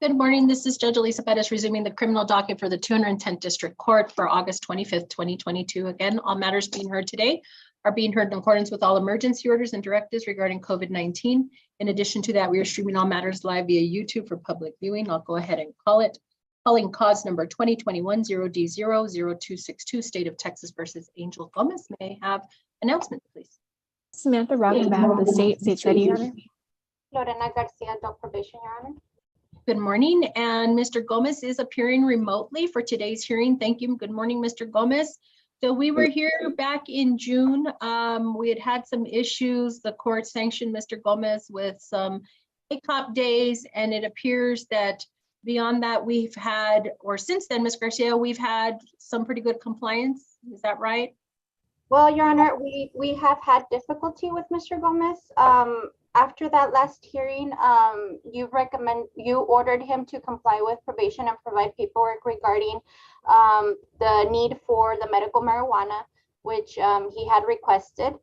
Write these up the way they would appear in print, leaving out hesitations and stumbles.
Good morning. This is Judge Alyssa Perez resuming the criminal docket for the 210th District Court for August 25th, 2022. Again, all matters being heard today are being heard in accordance with all emergency orders and directives regarding COVID-19. In addition to that, we are streaming all matters live via YouTube for public viewing. I'll go ahead and call it. Calling cause number 2021-0D00262, State of Texas versus Angel Gomez. May I have announcement, please? Samantha Rock on behalf of the state. State's ready, Your Honor. Lorena Garcia, adult probation, Your Honor. Good morning, and Mr. Gomez is appearing remotely for today's hearing. Thank you. Good morning, Mr. Gomez. So we were here back in June. We had some issues. The court sanctioned Mr. Gomez with some ACOP days, and it appears that beyond that we've had, or since then, Ms. Garcia, we've had some pretty good compliance. Is that right? Well, Your Honor, we have had difficulty with Mr. Gomez. After that last hearing, you ordered him to comply with probation and provide paperwork regarding the need for the medical marijuana, which he had requested.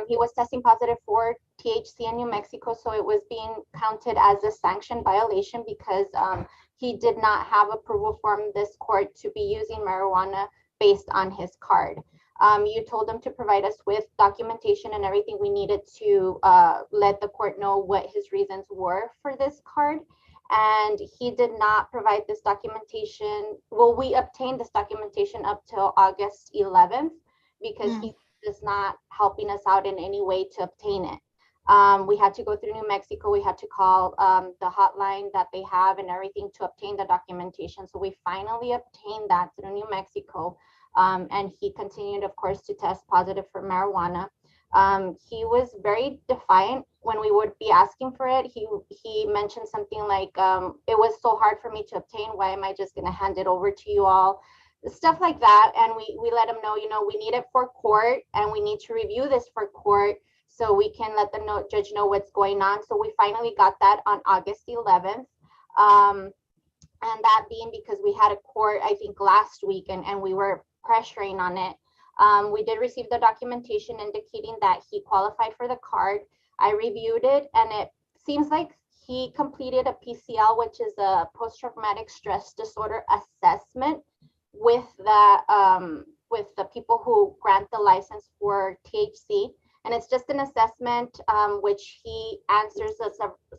He was testing positive for THC in New Mexico, so it was being counted as a sanctioned violation because he did not have approval from this court to be using marijuana based on his card. You told him to provide us with documentation and everything we needed to let the court know what his reasons were for this card. And he did not provide this documentation. Well, we obtained this documentation up till August 11th because he is not helping us out in any way to obtain it. We had to go through New Mexico. We had to call the hotline that they have and everything to obtain the documentation. So we finally obtained that through New Mexico. And he continued, of course, to test positive for marijuana. He was very defiant when we would be asking for it. He mentioned something like, it was so hard for me to obtain. Why am I just going to hand it over to you all? Stuff like that. And we let him know, we need it for court and we need to review this for court so we can let the judge know what's going on. So we finally got that on August 11th. And that being because we had a court, I think, last week and we were pressuring on it. We did receive the documentation indicating that he qualified for the card. I reviewed it and it seems like he completed a PCL, which is a post-traumatic stress disorder assessment with the people who grant the license for THC. And it's just an assessment which he answers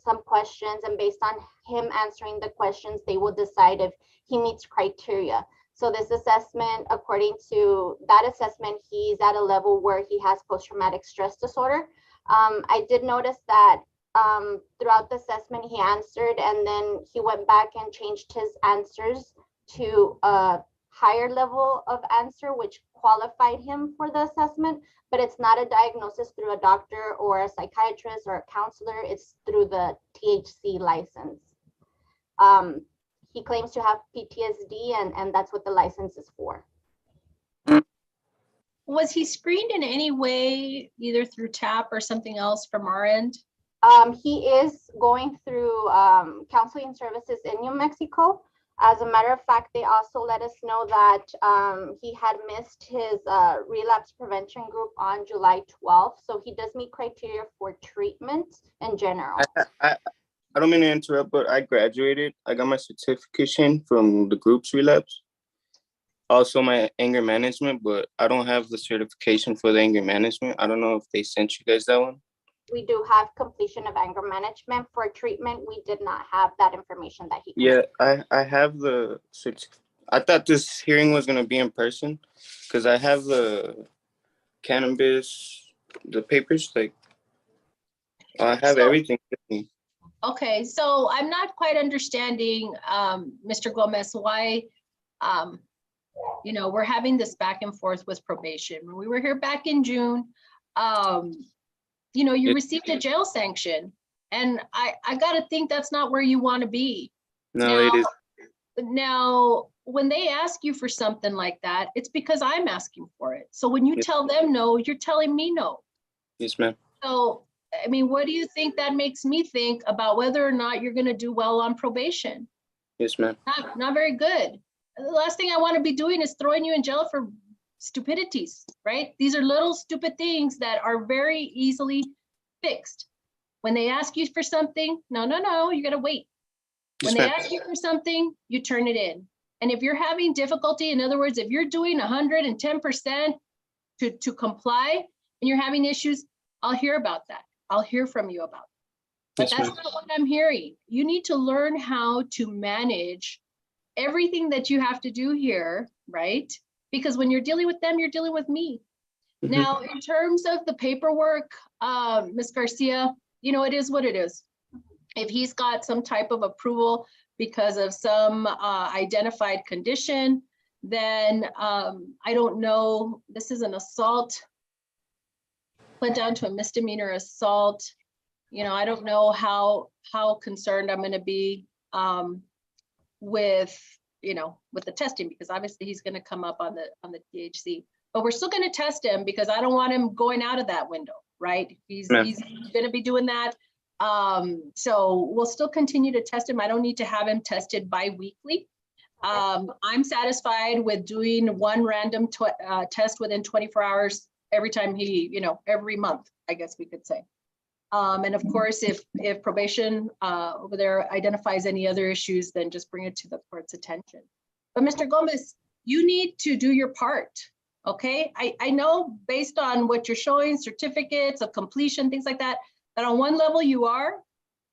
some questions, and based on him answering the questions, they will decide if he meets criteria. So this assessment, according to that assessment, he's at a level where he has post-traumatic stress disorder. I did notice that throughout the assessment, he answered and then he went back and changed his answers to a higher level of answer, which qualified him for the assessment, but it's not a diagnosis through a doctor or a psychiatrist or a counselor. It's through the THC license. He claims to have PTSD and that's what the license is for. Was he screened in any way, either through TAP or something else from our end? He is going through counseling services in New Mexico. As a matter of fact, they also let us know that he had missed his relapse prevention group on July 12th. So he does meet criteria for treatment in general. I don't mean to interrupt, but I graduated. I got my certification from the group's relapse. Also my anger management, but I don't have the certification for the anger management. I don't know if they sent you guys that one. We do have completion of anger management. For treatment, we did not have that information that he. Yeah, I have the certificate. I thought this hearing was going to be in person because I have the cannabis, the papers, like I have everything with me. Okay, so I'm not quite understanding, Mr. Gomez, why, we're having this back and forth with probation. When we were here back in June, you received a jail sanction, and I gotta think that's not where you want to be. No, it is. Now, when they ask you for something like that, it's because I'm asking for it. So when you tell them no, you're telling me no. Yes, ma'am. So, I mean, what do you think that makes me think about whether or not you're going to do well on probation? Yes, ma'am. Not very good. The last thing I want to be doing is throwing you in jail for stupidities, right? These are little stupid things that are very easily fixed. When they ask you for something, no, you gotta wait. When they ask you for something, you turn it in. And if you're having difficulty, in other words, if you're doing 110% to comply and you're having issues, I'll hear about that. I'll hear from you about it. But that's not what I'm hearing. You need to learn how to manage everything that you have to do here, right? Because when you're dealing with them, you're dealing with me. Now, in terms of the paperwork, Ms. Garcia, you know, it is what it is. If he's got some type of approval because of some identified condition, then I don't know, this is an assault, went down to a misdemeanor assault. You know, I don't know how concerned I'm going to be with, you know, with the testing, because obviously he's going to come up on the THC, but we're still going to test him because I don't want him going out of that window, right? He's going to be doing that. So we'll still continue to test him. I don't need to have him tested bi-weekly. I'm satisfied with doing one random test within 24 hours every time he, you know, every month, I guess we could say. And of course, if probation over there identifies any other issues, then just bring it to the court's attention. But Mr. Gomez, you need to do your part, okay? I know based on what you're showing, certificates of completion, things like that, that on one level you are,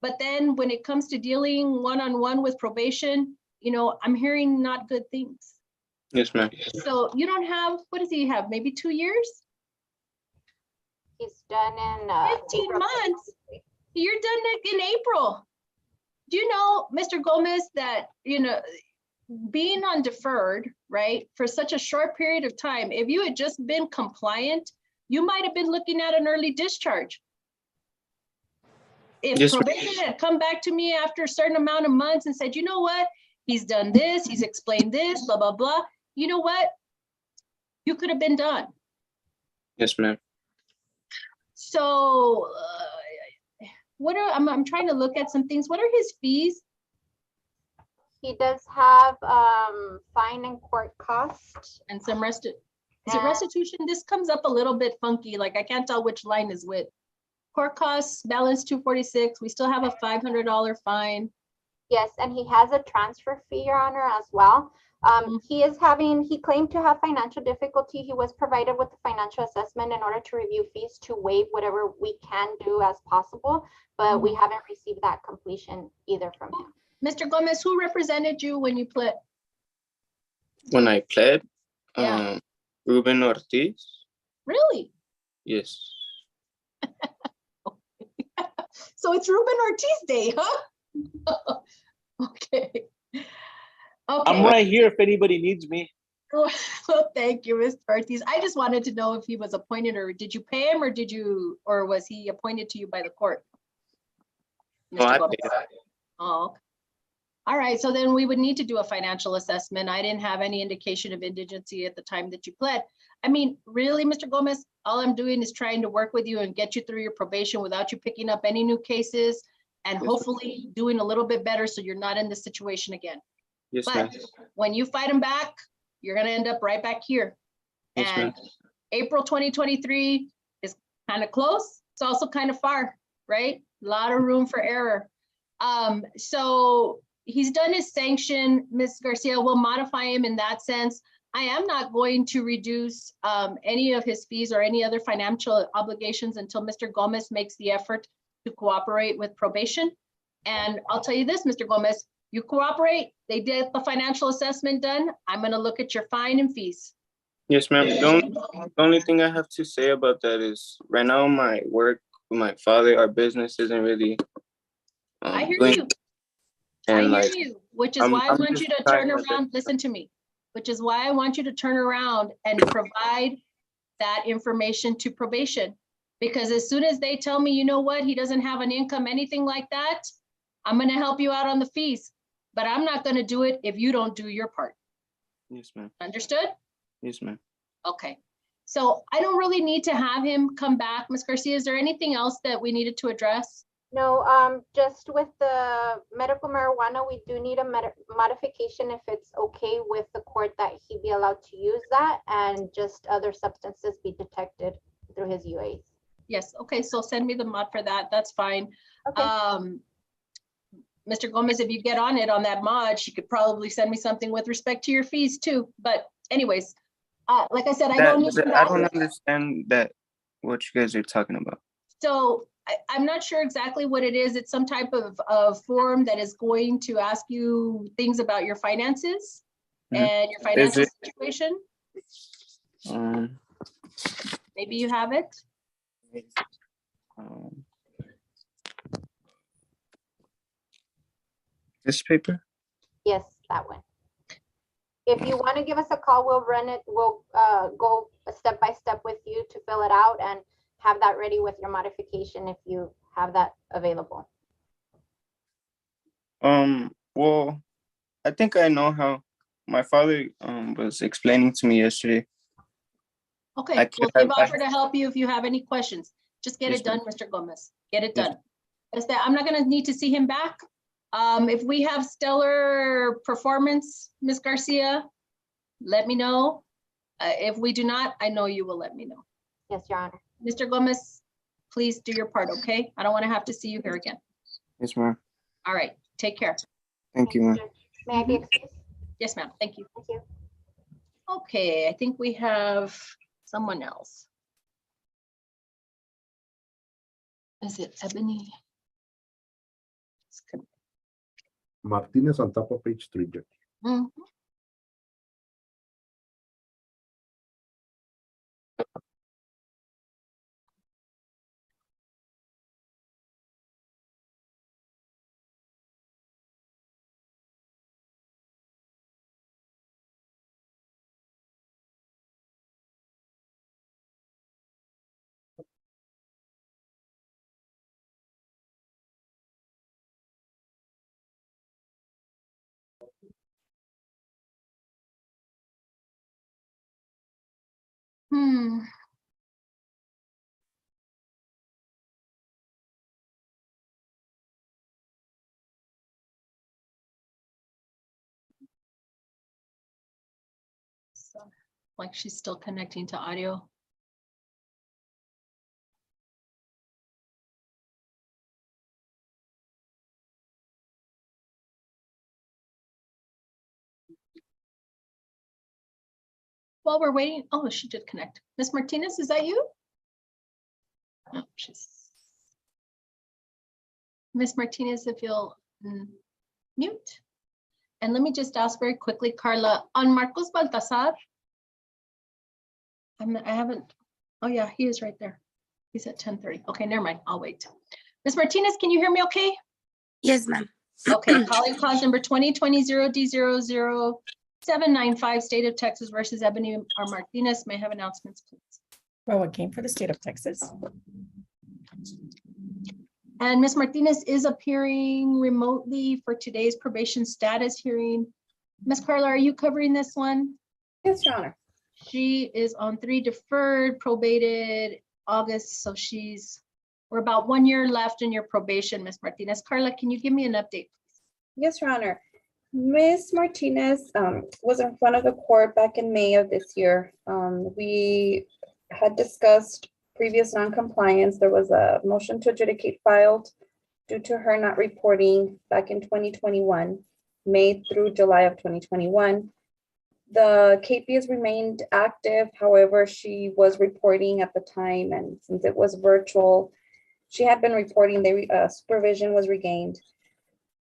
but then when it comes to dealing one-on-one with probation, you know, I'm hearing not good things. Yes, ma'am. So you don't have, what does he have, maybe 2 years? He's done in 15 months. You're done in April. Do you know, Mr. Gomez, that, you know, being on deferred, right, for such a short period of time, if you had just been compliant, you might have been looking at an early discharge. If probation had come back to me after a certain amount of months and said, you know what, he's done this, he's explained this, blah, blah, blah, you know what, you could have been done. Yes, ma'am. So what are, I'm trying to look at some things. What are his fees? He does have fine and court costs. And some is it restitution? This comes up a little bit funky, like I can't tell which line is which. Court costs, balance 246. We still have a $500 fine. Yes, and he has a transfer fee, Your Honor, as well. He claimed to have financial difficulty. He was provided with a financial assessment in order to review fees to waive whatever we can do as possible, but we haven't received that completion either from him. Mr. Gomez, who represented you when you pled? When I pled, Yeah. Ruben Ortiz. Really? Yes. So it's Ruben Ortiz Day, huh? Okay. Okay. I'm right here if anybody needs me. Well, thank you, Mr. Ortiz. I just wanted to know if he was appointed, or did you pay him, or was he appointed to you by the court? No, I Gomez? paid. Oh, okay. All right, so then we would need to do a financial assessment. I didn't have any indication of indigency at the time that you pled. I mean, really, Mr. Gomez, all I'm doing is trying to work with you and get you through your probation without you picking up any new cases, and hopefully doing a little bit better so you're not in this situation again. Yes, But ma'am. when you fight them back, you're gonna end up right back here. Yes, And ma'am. April 2023 is kind of close. It's also kind of far, right? A lot of room for error. So he's done his sanction. Ms. Garcia will modify him in that sense. I am not going to reduce any of his fees or any other financial obligations until Mr. Gomez makes the effort to cooperate with probation. And I'll tell you this, Mr. Gomez, you cooperate, they did the financial assessment done, I'm gonna look at your fine and fees. Yes, ma'am. The only thing I have to say about that is right now my work with my father, our business isn't really I hear doing, you. and I like hear you, which is I'm why I want just you to trying turn my around, listen to me, which is why I want you to turn around and provide that information to probation. Because as soon as they tell me, you know what, he doesn't have an income, anything like that, I'm gonna help you out on the fees, but I'm not gonna do it if you don't do your part. Yes, ma'am. Understood? Yes, ma'am. Okay. So I don't really need to have him come back. Ms. Garcia, is there anything else that we needed to address? No, just with the medical marijuana, we do need a modification if it's okay with the court that he be allowed to use that, and just other substances be detected through his UAs. Yes, okay, so send me the mod for that, that's fine. Okay. Mr. Gomez, if you get on it on that mod, she could probably send me something with respect to your fees too, but anyways, like I said, I don't need. I don't understand that, what you guys are talking about. So I'm not sure exactly what it is. It's some type of form that is going to ask you things about your finances and your financial situation. Maybe you have it. This paper? Yes, that one. If you want to give us a call, we'll run it. We'll go step by step with you to fill it out and have that ready with your modification if you have that available. Well, I think I know how my father was explaining to me yesterday. Okay, well, they've offered to help you if you have any questions. Just get Yes, it done, Mr. Gomez. Get it Yes. done. Is that I'm not gonna need to see him back. If we have stellar performance, Ms. Garcia, let me know. If we do not, I know you will let me know. Yes, Your Honor. Mr. Gomez, please do your part, okay? I don't want to have to see you here again. Yes, ma'am. All right, take care. Thank you, ma'am. Judge. May I be excused? Yes, ma'am, thank you. Thank you. Okay, I think we have someone else. Is it Ebony? Martinez on top of page 3, Judge. Mhm. Hmm. So, like she's still connecting to audio. While we're waiting, oh, she did connect. Ms. Martinez, is that you? Oh, Ms. Martinez, if you'll mute. And let me just ask very quickly, Carla, on Marcos Baltazar. I haven't, oh yeah, he is right there. He's at 10:30. Okay, never mind, I'll wait. Ms. Martinez, can you hear me okay? Yes, ma'am. Okay, calling cause number 2020-D00795, State of Texas versus Ebony Martinez. May I have announcements, please? Well, it came for the state of Texas. And Ms. Martinez is appearing remotely for today's probation status hearing. Ms. Carla, are you covering this one? Yes, Your Honor. She is on 3 deferred, probated August, so we're about 1 year left in your probation, Ms. Martinez. Carla, can you give me an update? Yes, Your Honor. Ms. Martinez was in front of the court back in May of this year. We had discussed previous non-compliance. There was a motion to adjudicate filed due to her not reporting back in 2021, May through July of 2021. The KP has remained active. However, she was reporting at the time, and since it was virtual, she had been reporting. The supervision was regained.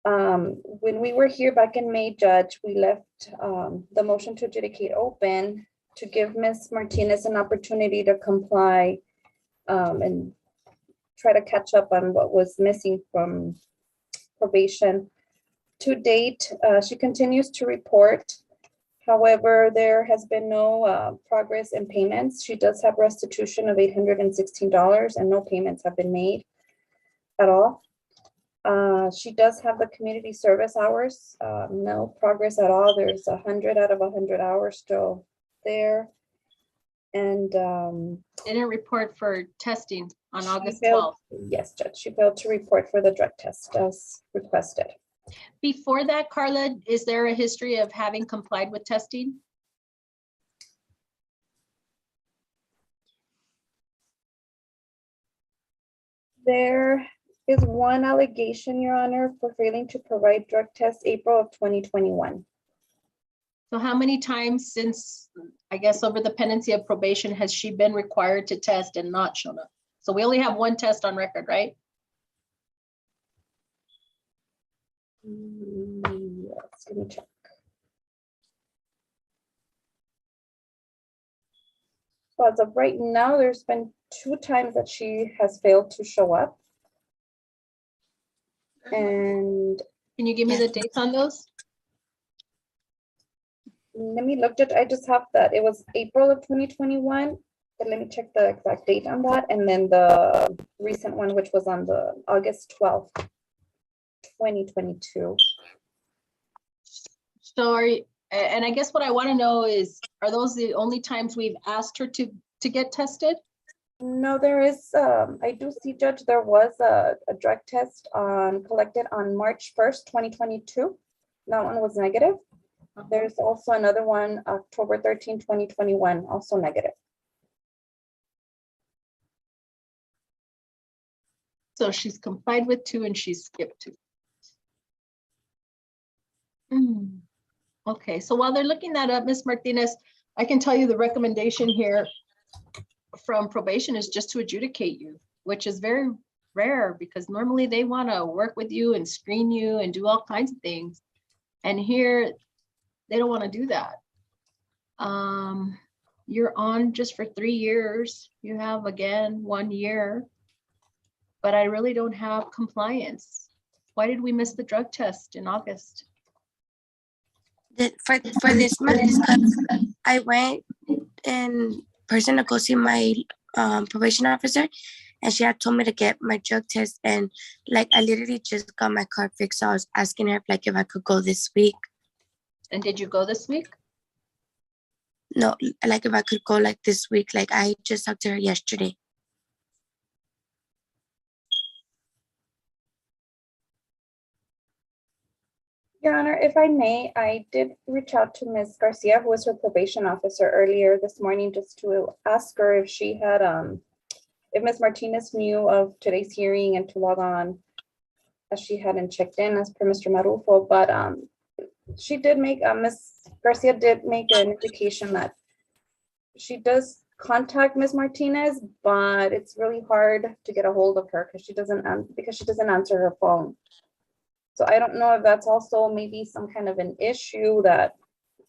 When we were here back in May, Judge, we left the motion to adjudicate open to give Ms. Martinez an opportunity to comply and try to catch up on what was missing from probation. To date, she continues to report. However, there has been no progress in payments. She does have restitution of $816 and no payments have been made at all. She does have the community service hours, no progress at all. There's 100 out of 100 hours still there. And Didn't report for testing on August failed, 12th. yes, Judge, she failed to report for the drug test as requested. Before that, Carla, is there a history of having complied with testing? There is one allegation, Your Honor, for failing to provide drug tests April of 2021. So how many times since, I guess, over the pendency of probation has she been required to test and not shown up? So we only have one test on record, right? Yes, let me check. So as of right now, there's been 2 times that she has failed to show up. And Can you give me the dates on those? let me look at, I just have that. It was April of 2021, but let me check the exact date on that. And then the recent one, which was on the August 12th, 2022. So are you, and I guess what I want to know is, are those the only times we've asked her to get tested? No, there is, I do see, Judge, there was a drug test collected on March 1st, 2022. That one was negative. There's also another one, October 13, 2021, also negative. So she's complied with 2 and she's skipped 2. Okay, so while they're looking that up, Ms. Martinez, I can tell you the recommendation here from probation is just to adjudicate you, which is very rare because normally they want to work with you and screen you and do all kinds of things. And here, they don't want to do that. You're on just for 3 years. You have, again, 1 year. But I really don't have compliance. Why did we miss the drug test in August? For this month, because I went in person to go see my probation officer, and she had told me to get my drug test, and like I literally just got my car fixed, so I was asking her like if I could go this week. And did you go this week? No, like if I could go like this week, like I just talked to her yesterday. Your Honor, if I may, I did reach out to Ms. Garcia, who was her probation officer earlier this morning, just to ask her if she had, if Ms. Martinez knew of today's hearing and to log on, as she hadn't checked in as per Mr. Marufo, but she did make, Ms. Garcia did make an indication that she does contact Ms. Martinez, but it's really hard to get a hold of her because she doesn't answer her phone. So I don't know if that's also maybe some kind of an issue that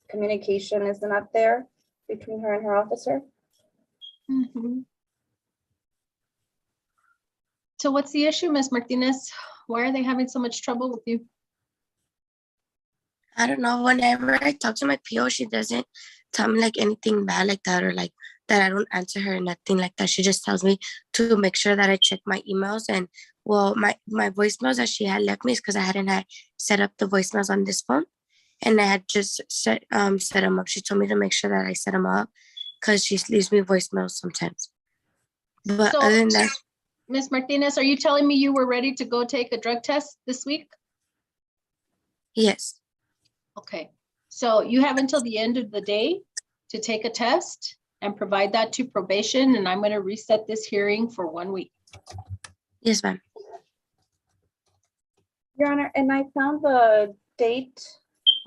communication is not there between her and her officer. So what's the issue, Ms. Martinez? Why are they having so much trouble with you? I don't know. Whenever I talk to my PO, she doesn't tell me like anything bad like that, or like that I don't answer her, nothing like that. She just tells me to make sure that I check my emails. And well, my voicemails that she had left me is because I hadn't had set up the voicemails on this phone, and I had just set them up. She told me to make sure that I set them up because she leaves me voicemails sometimes. But So, other than that, Ms. Martinez, are you telling me you were ready to go take a drug test this week? yes. Okay, so you have until the end of the day to take a test and provide that to probation, and I'm going to reset this hearing for 1 week. Yes, ma'am. Your Honor, and I found the date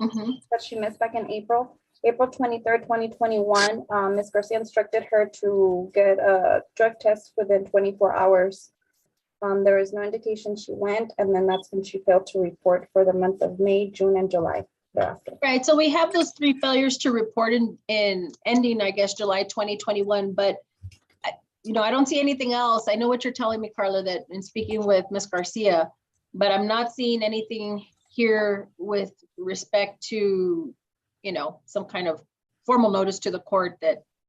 that she missed back in April 23rd, 2021. Ms. Garcia instructed her to get a drug test within 24 hours. There is no indication she went, and then that's when she failed to report for the month of May, June, and July thereafter. Right, so we have those 3 failures to report in ending, I guess, July 2021, but I don't see anything else. I know what you're telling me, Carla, that in speaking with Ms. Garcia, but I'm not seeing anything here with respect to, some kind of formal notice to the court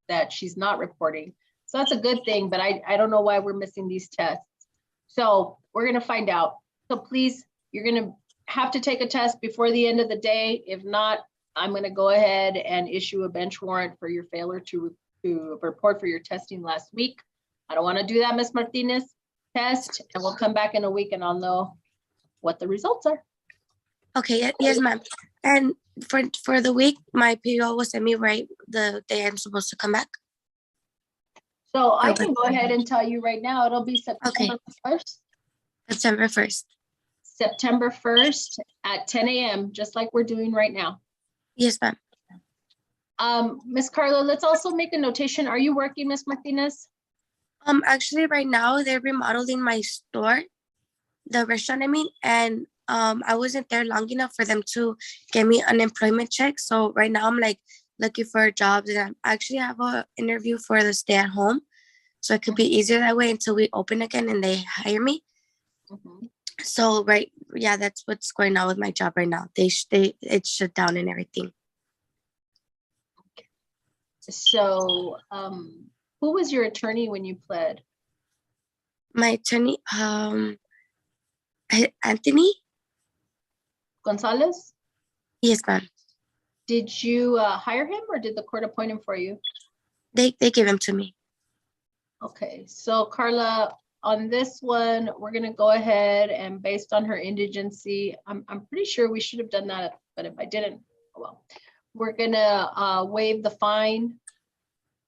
that she's not reporting. So that's a good thing, but I don't know why we're missing these tests. So we're gonna find out. So please, you're gonna have to take a test before the end of the day. If not, I'm gonna go ahead and issue a bench warrant for your failure to report for your testing last week. I don't wanna do that, Ms. Martinez. Test, and we'll come back in a week and I'll know what the results are. Okay, yes, ma'am. And for the week, my PO will send me right the day I'm supposed to come back. So I can go ahead and tell you right now, it'll be September 1st. September 1st. September 1st at 10 a.m., just like we're doing right now. Yes, ma'am. Miss Carla, let's also make a notation. Are you working, Miss Martinez? Actually, right now they're remodeling my store, the restaurant, I mean, and I wasn't there long enough for them to get me unemployment check. So right now I'm like looking for jobs, and I actually have an interview for the stay at home. So it could be easier that way until we open again and they hire me. So yeah, that's what's going on with my job right now. It's shut down and everything. So who was your attorney when you pled? My attorney, Anthony Gonzalez? Yes, ma'am. Did you hire him or did the court appoint him for you? They give him to me. Okay, so Carla, on this one, we're gonna go ahead and based on her indigency, I'm pretty sure we should have done that, but if I didn't, oh well. We're gonna waive the fine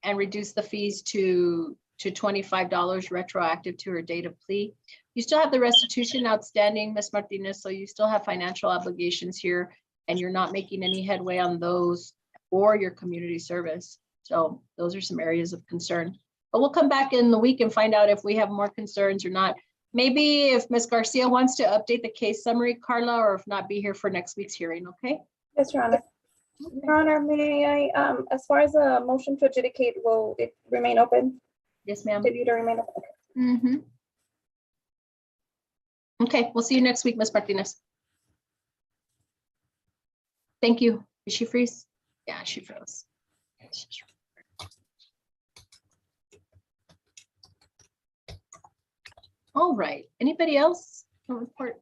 and reduce the fees to $25 retroactive to her date of plea. You still have the restitution outstanding, Ms. Martinez, so you still have financial obligations here and you're not making any headway on those or your community service. So those are some areas of concern. But we'll come back in the week and find out if we have more concerns or not. Maybe if Ms. Garcia wants to update the case summary, Carla, or if not, be here for next week's hearing, okay? Yes, Your Honor. Your Honor, may I, as far as a motion to adjudicate, will it remain open? Yes, ma'am. Continue to remain open. Okay, we'll see you next week, Ms. Martinez. Thank you. Did she freeze? Yeah, she froze. All right. Anybody else? No report.